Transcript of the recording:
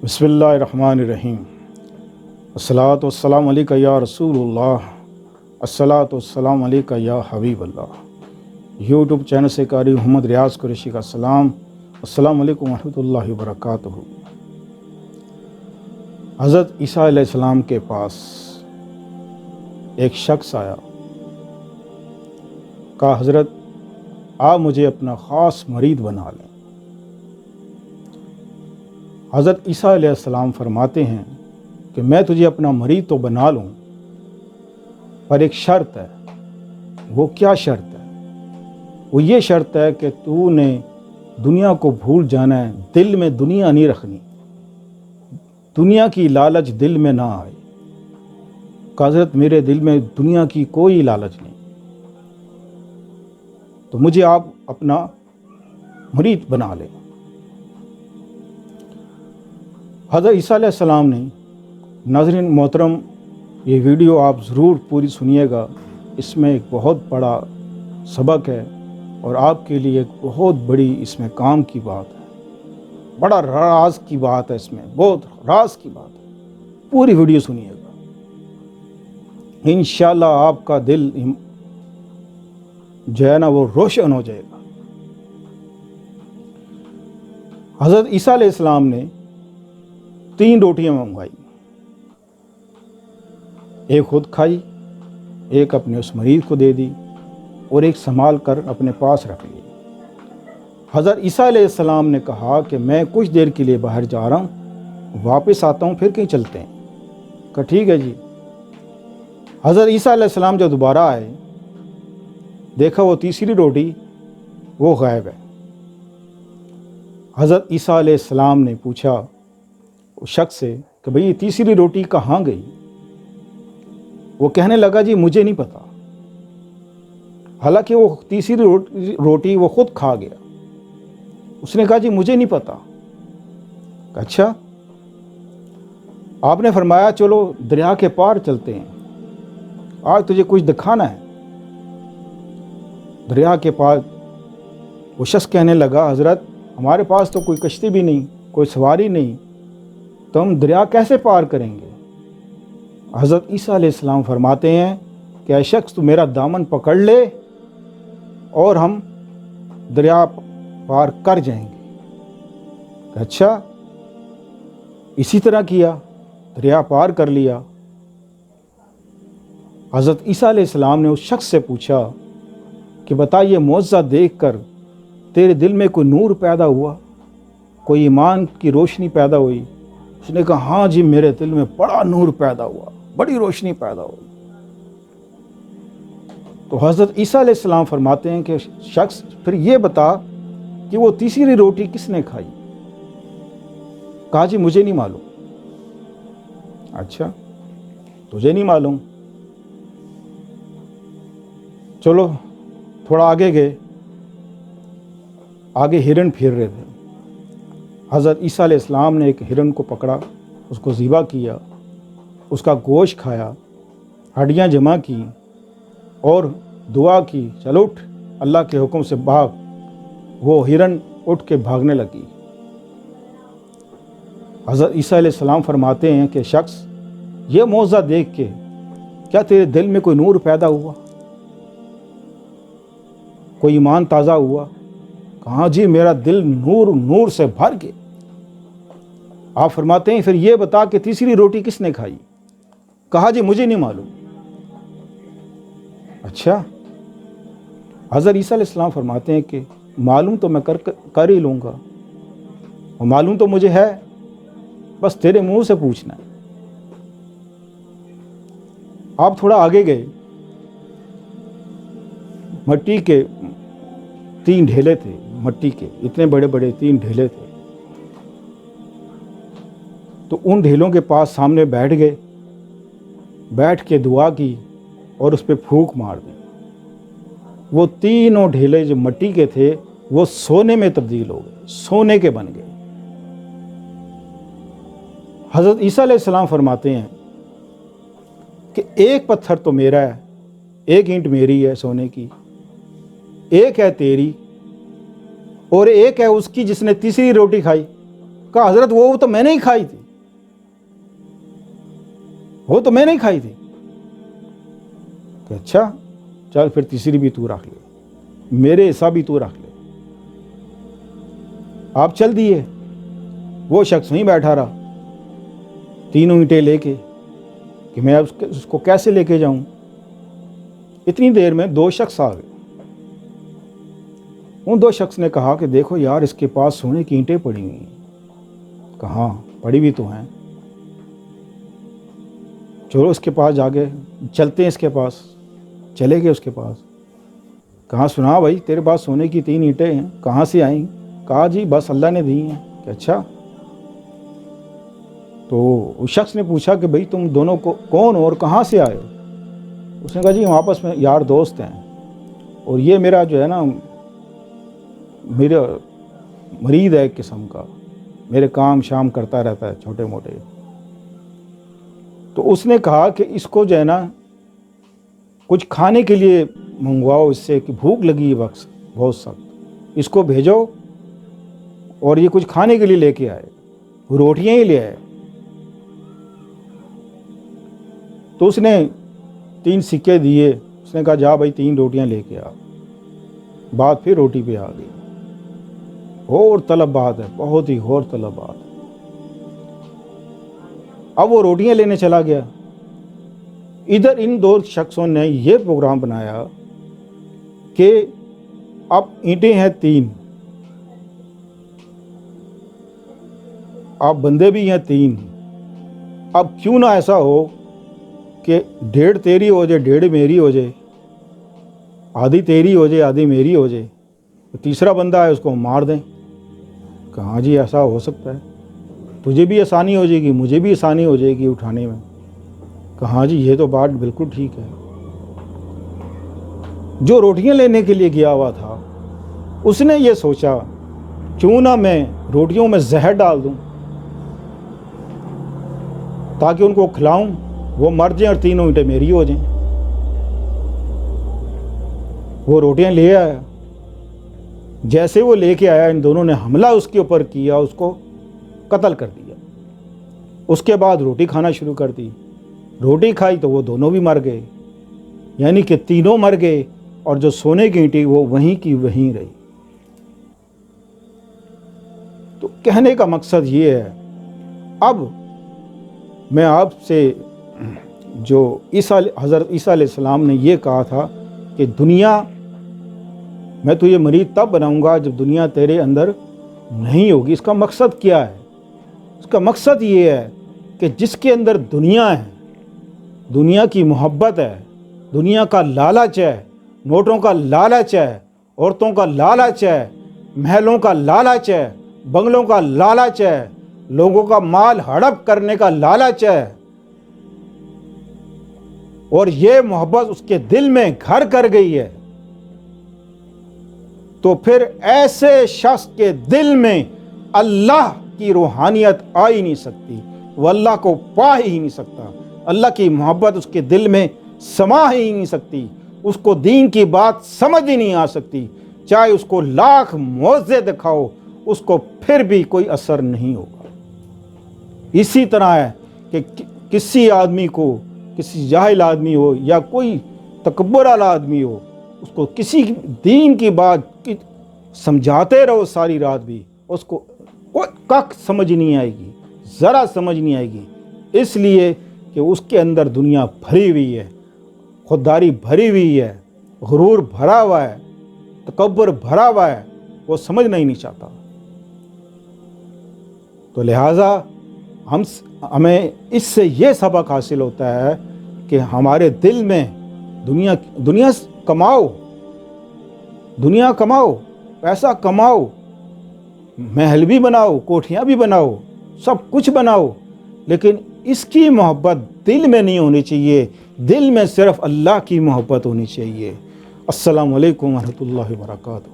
बिस्मिल्लाहिर्रहमानिर्रहीम। अस्सलातु वस्सलामु अलैका या रसूलुल्लाह, अस्सलातु वस्सलामु अलैका या हबीबल्लाह। यूट्यूब चैनल से कारी मोहम्मद रियाज कुरैशी का सलाम। अस्सलामु अलैकुम वरहमतुल्लाहि वबरकातुहू। हज़रत ईसा अलैहिस्सलाम के पास एक शख्स आया, कहा हज़रत आप मुझे अपना ख़ास मरीद बना लें। हज़रत ईसा अलैहिस्सलाम फरमाते हैं कि मैं तुझे अपना मरीद तो बना लूँ, पर एक शर्त है। वो क्या शर्त है? वो ये शर्त है कि तूने दुनिया को भूल जाना है, दिल में दुनिया नहीं रखनी, दुनिया की लालच दिल में ना आए। हज़रत मेरे दिल में दुनिया की कोई लालच नहीं, तो मुझे आप अपना मरीद बना लें। हज़रत ईसा अलैहिस्सलाम ने, नाज़रीन मोहतरम, ये वीडियो आप ज़रूर पूरी सुनिएगा, इसमें एक बहुत बड़ा सबक है और आपके लिए एक बहुत बड़ी इसमें काम की बात है, बड़ा राज की बात है, इसमें बहुत राज की बात है। पूरी वीडियो सुनिएगा, इंशाअल्लाह आपका दिल जो है ना वो रोशन हो जाएगा। हज़रत ईसा अलैहिस्सलाम ने 3 रोटियां मंगवाई, एक खुद खाई, एक अपने उस मरीज को दे दी और एक संभाल कर अपने पास रख ली। हज़रत ईसा अलैहिस्सलाम ने कहा कि मैं कुछ देर के लिए बाहर जा रहा हूँ, वापस आता हूँ, फिर कहीं चलते हैं। कहा ठीक है जी। हज़रत ईसा अलैहिस्सलाम जब दोबारा आए, देखा वो तीसरी रोटी वो गायब है। हज़रत ईसा अलैहिस्सलाम ने पूछा उस शख्स से कि भाई ये तीसरी रोटी कहाँ गई? वो कहने लगा जी मुझे नहीं पता। हालांकि वो तीसरी रोटी वो खुद खा गया। उसने कहा जी मुझे नहीं पता। अच्छा, आपने फरमाया चलो दरिया के पार चलते हैं, आज तुझे कुछ दिखाना है। दरिया के पार वो शख्स कहने लगा हज़रत हमारे पास तो कोई कश्ती भी नहीं, कोई सवारी नहीं, तो हम दरिया कैसे पार करेंगे? हज़रत ईसा अलैहिस्सलाम फरमाते हैं कि ऐ शख्स तू मेरा दामन पकड़ ले और हम दरिया पार कर जाएंगे। अच्छा, इसी तरह किया, दरिया पार कर लिया। हज़रत ईसा अलैहिस्सलाम ने उस शख्स से पूछा कि बता ये मौजज़ा देखकर तेरे दिल में कोई नूर पैदा हुआ, कोई ईमान की रोशनी पैदा हुई? उसने कहा हाँ जी मेरे दिल में बड़ा नूर पैदा हुआ, बड़ी रोशनी पैदा हुई। तो हज़रत ईसा अलैहिस्सलाम फरमाते हैं कि शख्स फिर ये बता कि वो तीसरी रोटी किसने खाई? कहा जी मुझे नहीं मालूम। अच्छा, तुझे नहीं मालूम? चलो थोड़ा आगे गए, आगे हिरन फिर रहे थे। हज़रत ईसा अलैहिस्सलाम ने एक हिरन को पकड़ा, उसको ज़िबा किया, उसका गोश्त खाया, हड्डियाँ जमा की और दुआ की, चलो उठ, अल्लाह के हुक्म से भाग। वो हिरन उठ के भागने लगी। हज़रत ईसा अलैहिस्सलाम फरमाते हैं कि शख्स ये मौज़ा देख के क्या तेरे दिल में कोई नूर पैदा हुआ, कोई ईमान ताज़ा हुआ? कहाँ जी मेरा दिल नूर से भर गया। आप फरमाते हैं फिर ये बता कि तीसरी रोटी किसने खाई? कहा जी मुझे नहीं मालूम। अच्छा, हज़रत ईसा अलैहिस्सलाम फरमाते हैं कि मालूम तो मैं कर ही लूँगा, और मालूम तो मुझे है, बस तेरे मुंह से पूछना है। आप थोड़ा आगे गए, मट्टी के 3 ढेले थे, मट्टी के इतने बड़े बड़े 3 ढेले थे। तो उन ढेलों के पास सामने बैठ गए, बैठ के दुआ की और उस पर फूंक मार दी। वो तीनों ढेले जो मट्टी के थे वो सोने में तब्दील हो गए, सोने के बन गए। हज़रत ईसा अलैहिस्सलाम फरमाते हैं कि एक पत्थर तो मेरा है, एक ईंट मेरी है सोने की, एक है तेरी और एक है उसकी जिसने तीसरी रोटी खाई। कहा हज़रत वो तो मैंने ही खाई थी। وہ تو میں نہیں کھائی تھی. کہ اچھا چل پھر تیسری بھی تو رکھ لے, میرے حصہ بھی تو رکھ لے. آپ چل دیے. وہ شخص وہیں بیٹھا رہا تینوں اینٹیں لے کے کہ میں اس کو کیسے لے کے جاؤں. اتنی دیر میں 2 شخص آ گئے. ان 2 شخص نے کہا کہ دیکھو یار, اس کے پاس سونے کی اینٹیں پڑی ہوئی ہیں. کہاں پڑی بھی تو ہیں, چلو اس کے پاس جا کے چلتے ہیں. اس کے پاس چلے گئے. اس کے پاس کہاں, سنا بھائی تیرے پاس سونے کی 3 اینٹیں ہیں, کہاں سے آئیں؟ کہا جی بس اللہ نے دی ہیں. کہ اچھا. تو اس شخص نے پوچھا کہ بھئی تم دونوں کو کون ہو اور کہاں سے آئے ہو؟ اس نے کہا جی ہم آپس میں یار دوست ہیں, اور یہ میرا جو ہے نا میرا مرید ہے ایک قسم کا, میرے کام شام کرتا رہتا ہے چھوٹے موٹے. تو اس نے کہا کہ اس کو جو ہے نا کچھ کھانے کے لیے منگواؤ اس سے, کہ بھوک لگی ہے وقت بہت سخت, اس کو بھیجو اور یہ کچھ کھانے کے لیے لے کے آئے. روٹیاں ہی لے آئے. تو اس نے 3 سکے دیے. اس نے کہا جا بھائی 3 روٹیاں لے کے آ. بات پھر روٹی پہ آ گئی. غور طلب بات ہے, بہت ہی غور طلب بات ہے. اب وہ روٹیاں لینے چلا گیا. ادھر ان 2 شخصوں نے یہ پروگرام بنایا کہ اب اینٹیں ہیں 3, اب بندے بھی ہیں 3. اب کیوں نہ ایسا ہو کہ 1.5 تیری ہو جائے 1.5 میری ہو جائے, آدھی تیری ہو جائے آدھی میری ہو جائے. تیسرا بندہ ہے اس کو مار دیں. کہاں جی ایسا ہو سکتا ہے, تجھے بھی آسانی ہو جائے گی مجھے بھی آسانی ہو جائے گی اٹھانے میں. کہاں جی یہ تو بات بالکل ٹھیک ہے. جو روٹیاں لینے کے لیے گیا ہوا تھا اس نے یہ سوچا کیوں نہ میں روٹیوں میں زہر ڈال دوں تاکہ ان کو کھلاؤں, وہ مر جائیں اور 3 اینٹیں میری ہو جائیں. وہ روٹیاں لے آیا. جیسے وہ لے کے آیا ان دونوں نے حملہ اس کے اوپر کیا, اس کو قتل کر دیا. اس کے بعد روٹی کھانا شروع کر دی. روٹی کھائی تو وہ دونوں بھی مر گئے, یعنی کہ تینوں مر گئے, اور جو سونے کی اینٹیں وہ وہیں کی وہیں رہی. تو کہنے کا مقصد یہ ہے, اب میں آپ سے جو حضرت عیسیٰ علیہ السلام نے یہ کہا تھا کہ دنیا میں تو یہ مرید تب بناؤں گا جب دنیا تیرے اندر نہیں ہوگی. اس کا مقصد کیا ہے؟ اس کا مقصد یہ ہے کہ جس کے اندر دنیا ہے, دنیا کی محبت ہے, دنیا کا لالچ ہے, نوٹوں کا لالچ ہے, عورتوں کا لالچ ہے, محلوں کا لالچ ہے, بنگلوں کا لالچ ہے, لوگوں کا مال ہڑپ کرنے کا لالچ ہے, اور یہ محبت اس کے دل میں گھر کر گئی ہے, تو پھر ایسے شخص کے دل میں اللہ کی روحانیت آ ہی نہیں سکتی. وہ اللہ کو پا ہی نہیں سکتا. اللہ کی محبت اس کے دل میں سما ہی نہیں سکتی. اس کو دین کی بات سمجھ ہی نہیں آ سکتی. چاہے اس کو لاکھ معجزے دکھاؤ, اس کو پھر بھی کوئی اثر نہیں ہوگا. اسی طرح ہے کہ کسی آدمی کو, کسی جاہل آدمی ہو یا کوئی تکبر والا آدمی ہو, اس کو کسی دین کی بات سمجھاتے رہو ساری رات بھی, اس کو کک سمجھ نہیں آئے گی, ذرا سمجھ نہیں آئے گی. اس لیے کہ اس کے اندر دنیا بھری ہوئی ہے, خودداری بھری ہوئی ہے, غرور بھرا ہوا ہے, تکبر بھرا ہوا ہے, وہ سمجھنا ہی نہیں چاہتا. تو لہٰذا ہمیں اس سے یہ سبق حاصل ہوتا ہے کہ ہمارے دل میں دنیا کماؤ, دنیا کماؤ, پیسہ کماؤ, محل بھی بناؤ, کوٹھیاں بھی بناؤ, سب کچھ بناؤ, لیکن اس کی محبت دل میں نہیں ہونی چاہیے. دل میں صرف اللہ کی محبت ہونی چاہیے. السلام علیکم ورحمۃ اللہ وبرکاتہ.